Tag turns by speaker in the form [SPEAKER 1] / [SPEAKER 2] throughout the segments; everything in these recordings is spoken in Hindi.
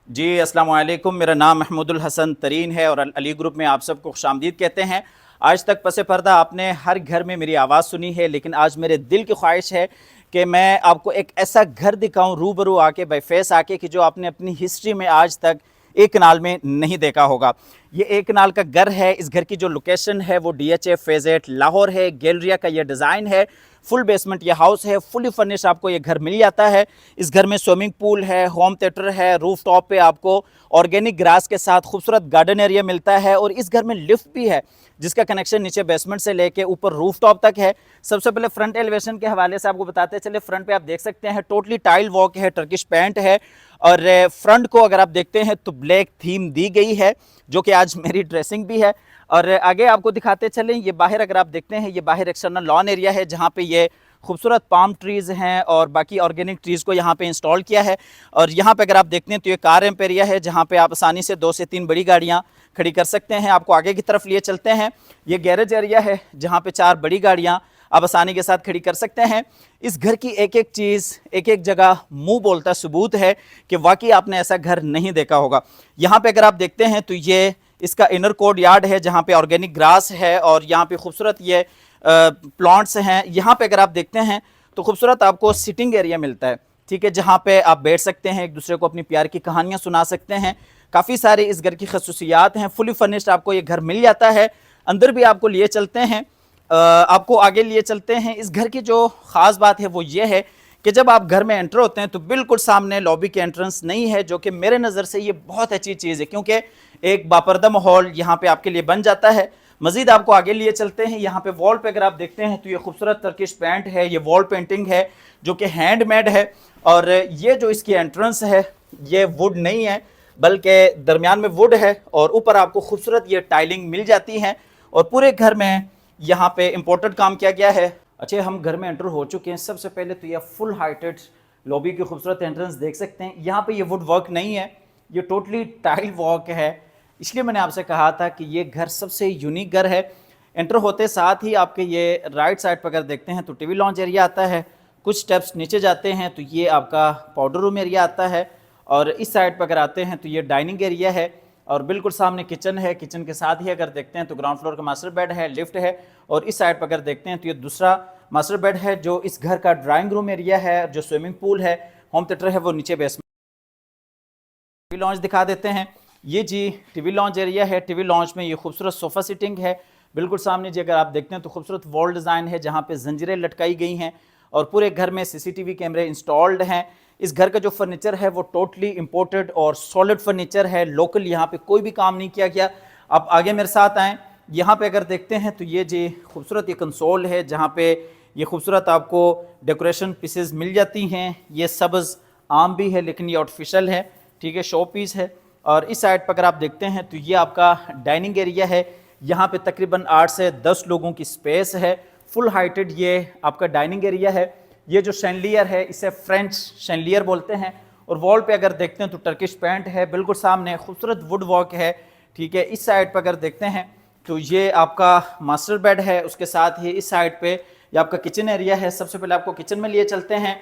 [SPEAKER 1] जी अस्सलाम वालेकुम। मेरा नाम महमूदुल हसन तरीन है और अली ग्रुप में आप सबको खुशामदीद कहते हैं। आज तक पसे पर्दा आपने हर घर में मेरी आवाज़ सुनी है, लेकिन आज मेरे दिल की ख्वाहिश है कि मैं आपको एक ऐसा घर दिखाऊं रूबरू आके, बाई फेस आके, कि जो आपने अपनी हिस्ट्री में आज तक एक कनाल में नहीं देखा होगा। ये एक कनाल का घर है। इस घर की जो लोकेशन है वो DHA फेज़ 8 लाहौर है। गैलरिया का ये डिज़ाइन है। फुल बेसमेंट ये हाउस है। फुली फर्निश आपको ये घर मिल जाता है। इस घर में स्विमिंग पूल है, होम थिएटर है, रूफ टॉप पे आपको ऑर्गेनिक ग्रास के साथ खूबसूरत गार्डन एरिया मिलता है और इस घर में लिफ्ट भी है जिसका कनेक्शन नीचे बेसमेंट से लेके ऊपर रूफ टॉप तक है। सबसे पहले फ्रंट एलिवेशन के हवाले से आपको बताते चले। फ्रंट पे आप देख सकते हैं टोटली टाइल वॉक है, टर्किश पेंट है और फ्रंट को अगर आप देखते हैं तो ब्लैक थीम दी गई है जो कि आज मेरी ड्रेसिंग भी है। और आगे आपको दिखाते चलें, ये बाहर अगर आप देखते हैं, ये बाहर एक्सटर्नल लॉन एरिया है जहाँ पे ये खूबसूरत पाम ट्रीज़ हैं और बाकी ऑर्गेनिक ट्रीज़ को यहाँ पे इंस्टॉल किया है। और यहाँ पे अगर आप देखते हैं तो ये कार रैंप एरिया है जहाँ पे आप आसानी से 2 से 3 बड़ी गाड़ियाँ खड़ी कर सकते हैं। आपको आगे की तरफ लिए चलते हैं। ये गैरेज एरिया है जहाँ पे 4 बड़ी गाड़ियाँ आप आसानी के साथ खड़ी कर सकते हैं। इस घर की एक एक चीज़, एक एक जगह मुंह बोलता सबूत है कि वाकई आपने ऐसा घर नहीं देखा होगा। यहाँ पे अगर आप देखते हैं तो ये इसका इनर कोर्ट यार्ड है जहाँ पे ऑर्गेनिक ग्रास है और यहाँ पे खूबसूरत ये प्लांट्स हैं। यहाँ पे अगर आप देखते हैं तो खूबसूरत आपको सिटिंग एरिया मिलता है, ठीक है, जहाँ पे आप बैठ सकते हैं, एक दूसरे को अपनी प्यार की कहानियाँ सुना सकते हैं। काफ़ी सारे इस घर की खसूसियात हैं। फुली फर्निश्ड आपको ये घर मिल जाता है। अंदर भी आपको लिए चलते हैं, आपको आगे लिए चलते हैं। इस घर की जो ख़ास बात है वो ये है कि जब आप घर में एंटर होते हैं तो बिल्कुल सामने लॉबी के एंट्रेंस नहीं है, जो कि मेरे नज़र से ये बहुत अच्छी चीज़ है क्योंकि एक बापर्दा माहौल यहाँ पे आपके लिए बन जाता है। मजीद आपको आगे लिए चलते हैं। यहाँ पे वॉल पे अगर आप देखते हैं तो ये खूबसूरत टर्किश पेंट है, ये वॉल पेंटिंग है जो कि हैंडमेड है। और ये जो इसकी एंट्रेंस है ये वुड नहीं है बल्कि दरमियान में वुड है और ऊपर आपको खूबसूरत ये टाइलिंग मिल जाती है और पूरे घर में यहाँ पे इम्पोर्टेड काम किया गया है। अच्छा, हम घर में एंटर हो चुके हैं। सबसे पहले तो ये फुल हाइटेड लॉबी की खूबसूरत एंट्रेंस देख सकते हैं। यहाँ पे ये वुड वर्क नहीं है, ये टोटली टाइल वर्क है। इसलिए मैंने आपसे कहा था कि ये घर सबसे यूनिक घर है। एंटर होते साथ ही आपके ये राइट साइड पर अगर देखते हैं तो टीवी लॉन्च एरिया आता है। कुछ स्टेप्स नीचे जाते हैं तो ये आपका पाउडर रूम एरिया आता है और इस साइड पर अगर आते हैं तो ये डाइनिंग एरिया है और बिल्कुल सामने किचन है। किचन के साथ ही अगर देखते हैं तो ग्राउंड फ्लोर का मास्टर बेड है, लिफ्ट है और इस साइड पर अगर देखते हैं तो ये दूसरा मास्टर बेड है जो इस घर का ड्राइंग रूम एरिया है। जो स्विमिंग पूल है, होम थिएटर है, वो नीचे बेसमेंट। टीवी लॉन्च दिखा देते हैं। ये जी टीवी लॉन्च एरिया है। टीवी लॉन्च में ये खूबसूरत सोफ़ा सिटिंग है। बिल्कुल सामने जी अगर आप देखते हैं तो खूबसूरत वॉल डिज़ाइन है जहाँ पे जंजीरें लटकाई गई हैं और पूरे घर में CCTV कैमरे इंस्टॉल्ड हैं। इस घर का जो फर्नीचर है वो टोटली इंपोर्टेड और सॉलिड फर्नीचर है। लोकल यहाँ पे कोई भी काम नहीं किया गया। आप आगे मेरे साथ आएँ। यहाँ पे अगर देखते हैं तो ये जी खूबसूरत ये कंसोल है जहाँ पे ये खूबसूरत आपको डेकोरेशन पीसेस मिल जाती हैं। ये सब्ज़ आम भी है लेकिन ये आर्टिफिशियल है, ठीक है, शो पीस है। और इस साइड पर अगर आप देखते हैं तो ये आपका डाइनिंग एरिया है। यहाँ पे तकरीबन 8 से 10 लोगों की स्पेस है। फुल हाइटेड ये आपका डाइनिंग एरिया है। ये जो शैंडलियर है इसे फ्रेंच शैंडलियर बोलते हैं और वॉल पे अगर देखते हैं तो टर्किश पेंट है। बिल्कुल सामने खूबसूरत वुड वर्क है, ठीक है। इस साइड पर अगर देखते हैं तो ये आपका मास्टर बेड है। उसके साथ ही इस साइड पे ये आपका किचन एरिया है। सबसे पहले आपको किचन में लिए चलते हैं।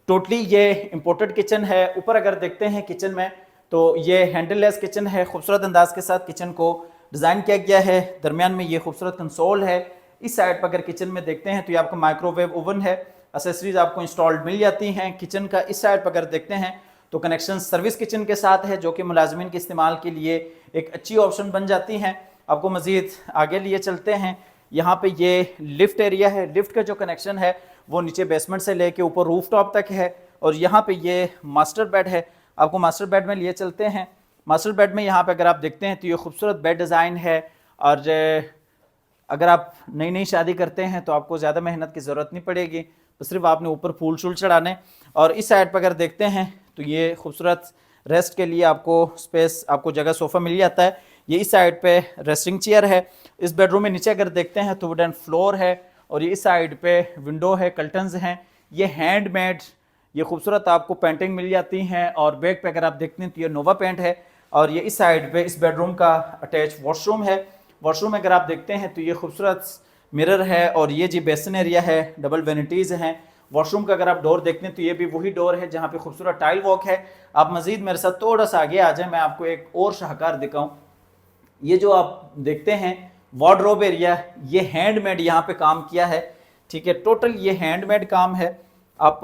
[SPEAKER 1] टोटली ये इम्पोर्टेड किचन है। ऊपर अगर देखते हैं किचन में तो ये हैंडललेस किचन है। खूबसूरत अंदाज के साथ किचन को डिज़ाइन किया गया है। दरमियान में ये खूबसूरत कंसोल है। इस साइड पर अगर किचन में देखते हैं तो ये आपका माइक्रोवेव ओवन है। एसेसरीज आपको इंस्टॉल्ड मिल जाती हैं। किचन का इस साइड पर अगर देखते हैं तो कनेक्शन सर्विस किचन के साथ है जो कि मुलाजमीन के इस्तेमाल के लिए एक अच्छी ऑप्शन बन जाती हैं। आपको मज़ीद आगे लिए चलते हैं। यहाँ पे ये लिफ्ट एरिया है। लिफ्ट का जो कनेक्शन है वो नीचे बेसमेंट से लेके ऊपर रूफ टॉप तक है और यहाँ पे ये मास्टर बेड है। आपको मास्टर बेड में लिए चलते हैं। मास्टर बेड में यहाँ पे अगर आप देखते हैं तो ये खूबसूरत बेड डिज़ाइन है और अगर आप नई नई शादी करते हैं तो आपको ज़्यादा मेहनत की ज़रूरत नहीं पड़ेगी, तो सिर्फ आपने ऊपर फूल शूल चढ़ाने। और इस साइड पर अगर देखते हैं तो ये खूबसूरत रेस्ट के लिए आपको स्पेस, आपको जगह सोफ़ा मिल जाता है। ये इस साइड पे रेस्टिंग चेयर है। इस बेडरूम में नीचे अगर देखते हैं तो वुडन फ्लोर है और ये इस साइड पे विंडो है, कर्टन्स हैं। ये हैंडमेड, ये खूबसूरत आपको पेंटिंग मिल जाती हैं और बैक पे अगर आप देखते हैं तो ये नोवा पेंट है। और ये इस साइड पे इस बेडरूम का अटैच वॉशरूम है। वॉशरूम में अगर आप देखते हैं तो ये खूबसूरत मिरर है और ये जी बेसिन एरिया है, डबल वेनिटीज़ हैं। वॉशरूम का अगर आप डोर देखते हैं तो ये भी वही डोर है जहाँ पे खूबसूरत टाइल वॉक है। आप मजीद मेरे साथ थोड़ा सा आगे आ जाए, मैं आपको एक और शाहकार दिखाऊं। ये जो आप देखते हैं वार्डरोब एरिया, ये हैंडमेड यहाँ पे काम किया है, ठीक है, टोटल ये हैंडमेड काम है। आप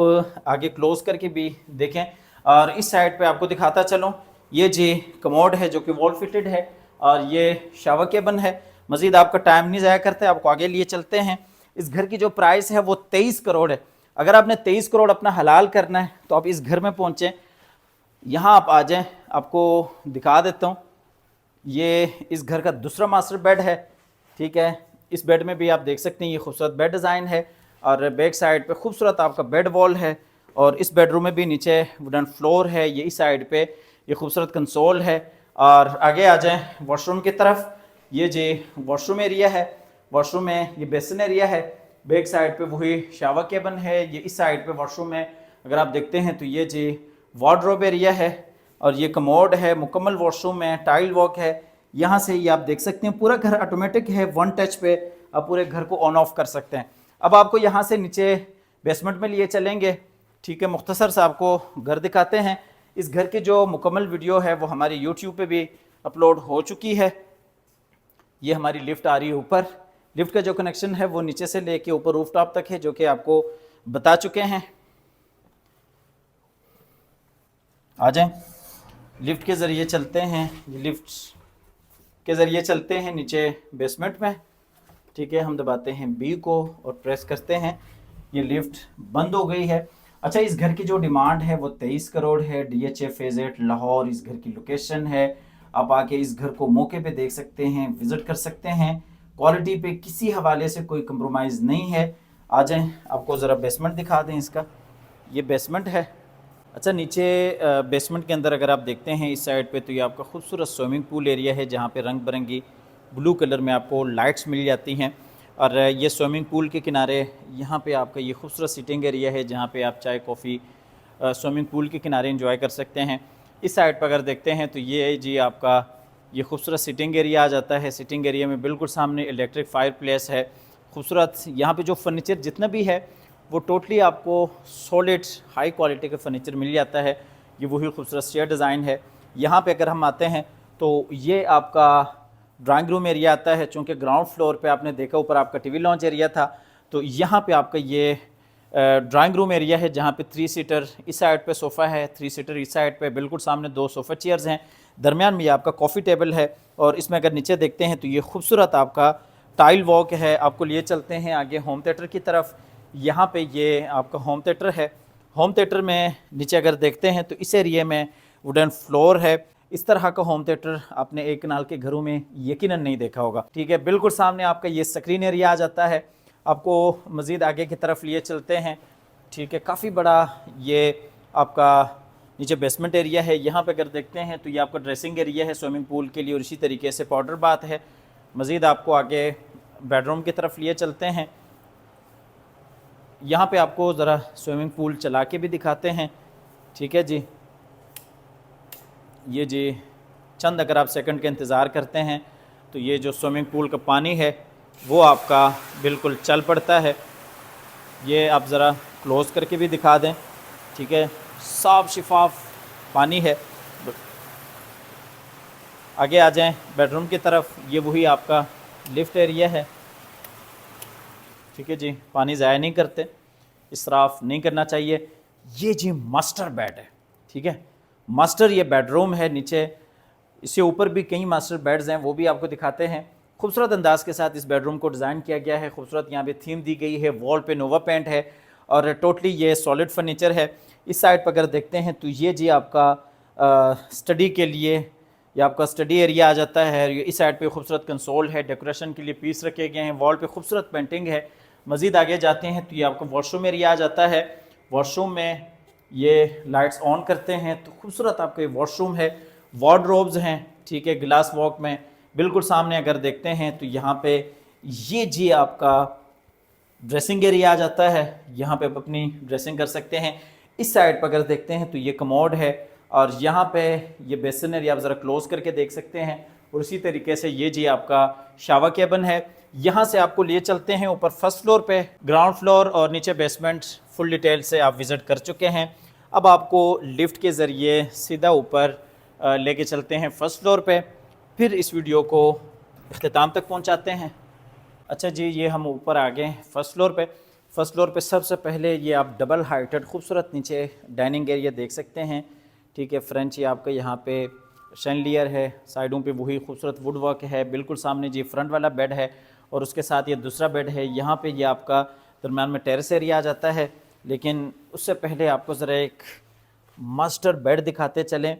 [SPEAKER 1] आगे क्लोज करके भी देखें। और इस साइड पे आपको दिखाता चलूँ, ये जी कमोड है जो कि वॉल फिटेड है, और ये शावर केबन है। मजीद आपका टाइम नहीं ज़ाया करते, आपको आगे लिए चलते हैं। इस घर की जो प्राइस है वो 23 करोड़ है। अगर आपने 23 करोड़ अपना हलाल करना है तो आप इस घर में पहुँचें। यहाँ आप आ जाएँ, आपको दिखा देता हूँ। ये इस घर का दूसरा मास्टर बेड है, ठीक है। इस बेड में भी आप देख सकते हैं ये खूबसूरत बेड डिज़ाइन है, और बैक साइड पे खूबसूरत आपका बेड वॉल है। और इस बेडरूम में भी नीचे वुडन फ्लोर है, ये इस साइड पे ये खूबसूरत कंसोल है। और आगे आ जाएं वॉशरूम की तरफ, ये जी वॉशरूम एरिया है। वॉशरूम में ये बेसिन एरिया है, बैक साइड पे वही शावर केबन है। ये इस साइड पे वॉशरूम में अगर आप देखते हैं तो ये जी वार्डरोब एरिया है, और ये कमोड है। मुकम्मल वॉशरूम में टाइल वॉक है। यहाँ से ये आप देख सकते हैं पूरा घर ऑटोमेटिक है, वन टच पे आप पूरे घर को ऑन ऑफ कर सकते हैं। अब आपको यहाँ से नीचे बेसमेंट में लिए चलेंगे, ठीक है। मुख्तसर से आपको घर दिखाते हैं। इस घर की जो मुकम्मल वीडियो है वो हमारी यूट्यूब पे भी अपलोड हो चुकी है। ये हमारी लिफ्ट आ रही है ऊपर। लिफ्ट का जो कनेक्शन है वो नीचे से लेके ऊपर रूफटॉप तक है, जो कि आपको बता चुके हैं। आ जाएं, लिफ्ट के ज़रिए चलते हैं। ये लिफ्ट के ज़रिए चलते हैं नीचे बेसमेंट में, ठीक है। हम दबाते हैं बी को और प्रेस करते हैं, ये लिफ्ट बंद हो गई है। अच्छा, इस घर की जो डिमांड है वो 23 करोड़ है। DHA फेज 8 लाहौर इस घर की लोकेशन है। आप आके इस घर को मौके पे देख सकते हैं, विजिट कर सकते हैं। क्वालिटी पे किसी हवाले से कोई कंप्रोमाइज़ नहीं है। आ जाएं, आपको ज़रा बेसमेंट दिखा दें इसका। ये बेसमेंट है। अच्छा, नीचे बेसमेंट के अंदर अगर आप देखते हैं इस साइड पे तो ये आपका खूबसूरत स्विमिंग पूल एरिया है, जहाँ पे रंग बिरंगी ब्लू कलर में आपको लाइट्स मिल जाती हैं। और ये स्विमिंग पूल के किनारे यहाँ पे आपका ये खूबसूरत सिटिंग एरिया है, जहाँ पे आप चाय कॉफ़ी स्विमिंग पूल के किनारे एंजॉय कर सकते हैं। इस साइड पर अगर देखते हैं तो ये जी आपका ये खूबसूरत सिटिंग एरिया आ जाता है। सिटिंग एरिया में बिल्कुल सामने इलेक्ट्रिक फायर प्लेस है। खूबसूरत यहाँ पे जो फर्नीचर जितना भी है वो टोटली आपको सॉलिड हाई क्वालिटी का फर्नीचर मिल जाता है। ये वही खूबसूरत स्टेयर डिज़ाइन है। यहाँ पे अगर हम आते हैं तो ये आपका ड्राइंग रूम एरिया आता है। चूँकि ग्राउंड फ्लोर पे आपने देखा ऊपर आपका टीवी लॉन्च एरिया था, तो यहाँ पे आपका ये ड्राइंग रूम एरिया है, जहाँ पे 3 सीटर इस साइड पे सोफ़ा है, 3 सीटर इस साइड पे। बिल्कुल सामने 2 सोफ़ा चेयर्स हैं, दरमियान में ये आपका कॉफ़ी टेबल है। और इसमें अगर नीचे देखते हैं तो ये खूबसूरत आपका टाइल वॉक है। आपको लिए चलते हैं आगे होम थिएटर की तरफ। यहाँ पे ये आपका होम थिएटर है। होम थिएटर में नीचे अगर देखते हैं तो इस एरिया में वुडन फ्लोर है। इस तरह का होम थिएटर आपने एक कनाल के घरों में यकीनन नहीं देखा होगा, ठीक है। बिल्कुल सामने आपका ये स्क्रीन एरिया आ जाता है। आपको मज़ीद आगे की तरफ लिए चलते हैं, ठीक है। काफ़ी बड़ा ये आपका नीचे बेसमेंट एरिया है। यहाँ पे अगर देखते हैं तो ये आपका ड्रेसिंग एरिया है स्विमिंग पूल के लिए, और इसी तरीके से पाउडर बाथ है। मज़ीद आपको आगे बेडरूम की तरफ लिए चलते हैं। यहाँ पे आपको ज़रा स्विमिंग पूल चला के भी दिखाते हैं, ठीक है जी। ये जी चंद अगर आप सेकंड का इंतज़ार करते हैं तो ये जो स्विमिंग पूल का पानी है वो आपका बिल्कुल चल पड़ता है। ये आप ज़रा क्लोज़ करके भी दिखा दें, ठीक है। साफ शिफाफ पानी है। आगे आ जाएं बेडरूम की तरफ। ये वही आपका लिफ्ट एरिया है, ठीक है जी। पानी ज़ाया नहीं करते, इसराफ नहीं करना चाहिए। ये जी मास्टर बेड है, ठीक है। मास्टर ये बेडरूम है। नीचे इससे ऊपर भी कई मास्टर बेड्स हैं, वो भी आपको दिखाते हैं। खूबसूरत अंदाज के साथ इस बेडरूम को डिज़ाइन किया गया है। खूबसूरत यहाँ पे थीम दी गई है, वॉल पे नोवा पेंट है, और टोटली ये सॉलिड फर्नीचर है। इस साइड पर अगर देखते हैं तो ये जी आपका स्टडी के लिए ये आपका स्टडी एरिया आ जाता है। इस साइड पे खूबसूरत कंसोल है, डेकोरेशन के लिए पीस रखे गए हैं। वॉल पे खूबसूरत पेंटिंग है। मज़ीद आगे जाते हैं तो ये आपका वॉशरूम एरिया आ जाता है। वॉशरूम में ये लाइट्स ऑन करते हैं तो खूबसूरत आपका ये वॉशरूम है। वार्डरोब्स हैं, ठीक है, ग्लास वॉक में। बिल्कुल सामने अगर देखते हैं तो यहाँ पे ये जी आपका ड्रेसिंग एरिया आ जाता है। यहाँ पे आप अपनी ड्रेसिंग कर सकते हैं। इस साइड पर अगर देखते हैं तो ये कमोड है, और यहाँ पे ये बेसिन एरिया आप ज़रा क्लोज करके देख सकते हैं। और उसी तरीके से ये जी आपका शावर केबिन है। यहाँ से आपको लिए चलते हैं ऊपर फर्स्ट फ्लोर पे, ग्राउंड फ्लोर और नीचे बेसमेंट फुल डिटेल से आप विज़िट कर चुके हैं। अब आपको लिफ्ट के ज़रिए सीधा ऊपर लेके चलते हैं फर्स्ट फ्लोर पे, फिर इस वीडियो को अख्ताम तक पहुंचाते हैं। अच्छा जी, ये हम ऊपर आ गए फर्स्ट फ्लोर पे। फर्स्ट फ्लोर पे सबसे पहले ये आप डबल हाइटेड खूबसूरत नीचे डाइनिंग एरिया देख सकते हैं। ठीक है, फ्रेंच ये आपका यहाँ पे शैंडलियर है, साइडों पे वही खूबसूरत वुड वर्क है। बिल्कुल सामने जी फ्रंट वाला बेड है और उसके साथ ये दूसरा बेड है। यहाँ पे ये आपका दरम्यान में टेरेस एरिया आ जाता है। लेकिन उससे पहले आपको ज़रा एक मास्टर बेड दिखाते चलें।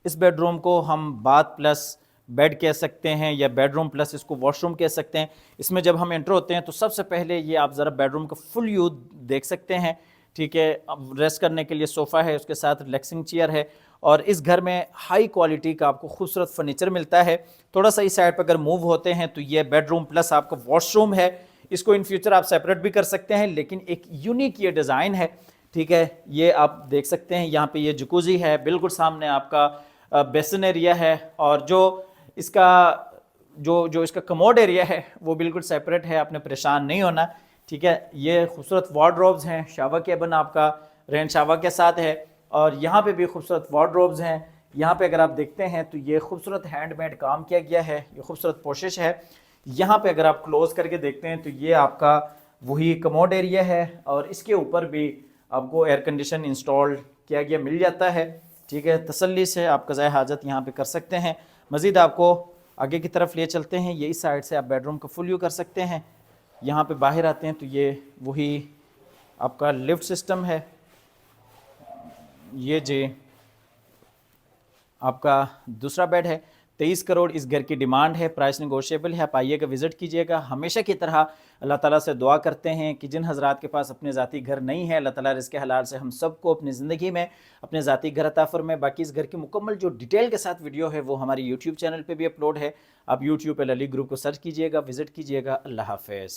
[SPEAKER 1] इस बेडरूम को हम बाथ प्लस बेड कह सकते हैं या बेडरूम प्लस इसको वॉशरूम कह सकते हैं। इसमें जब हम एंटर होते हैं तो सबसे पहले ये आप ज़रा बेडरूम का फुल यूज़ देख सकते हैं। ठीक है, अब रेस्ट करने के लिए सोफ़ा है, उसके साथ रिलैक्सिंग चेयर है और इस घर में हाई क्वालिटी का आपको खूबसूरत फर्नीचर मिलता है। थोड़ा सा इस साइड पर अगर मूव होते हैं तो ये बेडरूम प्लस आपका वॉशरूम है। इसको इन फ्यूचर आप सेपरेट भी कर सकते हैं, लेकिन एक यूनिक ये डिज़ाइन है। ठीक है, ये आप देख सकते हैं यहाँ पे ये जकूज़ी है, बिल्कुल सामने आपका बेसिन एरिया है और जो इसका कमोड एरिया है वो बिल्कुल सेपरेट है, आपने परेशान नहीं होना। ठीक है, ये खूबसूरत वार्डरोब्स हैं, शावर केबिन आपका रेन शावर के साथ है और यहाँ पे भी खूबसूरत वार्डरोब्स हैं। यहाँ पे अगर आप देखते हैं तो ये खूबसूरत हैंडमेड काम किया गया है, ये खूबसूरत पोशिश है। यहाँ पे अगर आप क्लोज करके देखते हैं तो ये आपका वही कमोड एरिया है और इसके ऊपर भी आपको एयर कंडीशन इंस्टॉल किया गया मिल जाता है। ठीक है, तसल्ली से आप क़ज़ाए हाजत यहाँ पे कर सकते हैं। मज़ीद आपको आगे की तरफ ले चलते हैं। ये इस साइड से आप बेडरूम का फुल व्यू कर सकते हैं। यहाँ पे बाहर आते हैं तो ये वही आपका लिफ्ट सिस्टम है। ये जी आपका दूसरा बेड है। 23 करोड़ इस घर की डिमांड है, प्राइस नेगोशिएबल है। आप आइएगा, विज़िट कीजिएगा। हमेशा की तरह अल्लाह ताला से दुआ करते हैं कि जिन हज़रात के पास अपने ज़ाती घर नहीं है, अल्लाह ताला रिज़्क़ हलाल से हम सबको अपनी ज़िंदगी में अपने ज़ाती घर अता फरमाए। बाकी इस घर की मुकम्मल जो डिटेल के साथ वीडियो है वो हमारे यूट्यूब चैनल पर भी अपलोड है। आप यूट्यूब पर अली ग्रुप को सर्च कीजिएगा, विज़िट कीजिएगा। अल्लाह हाफ़िज़।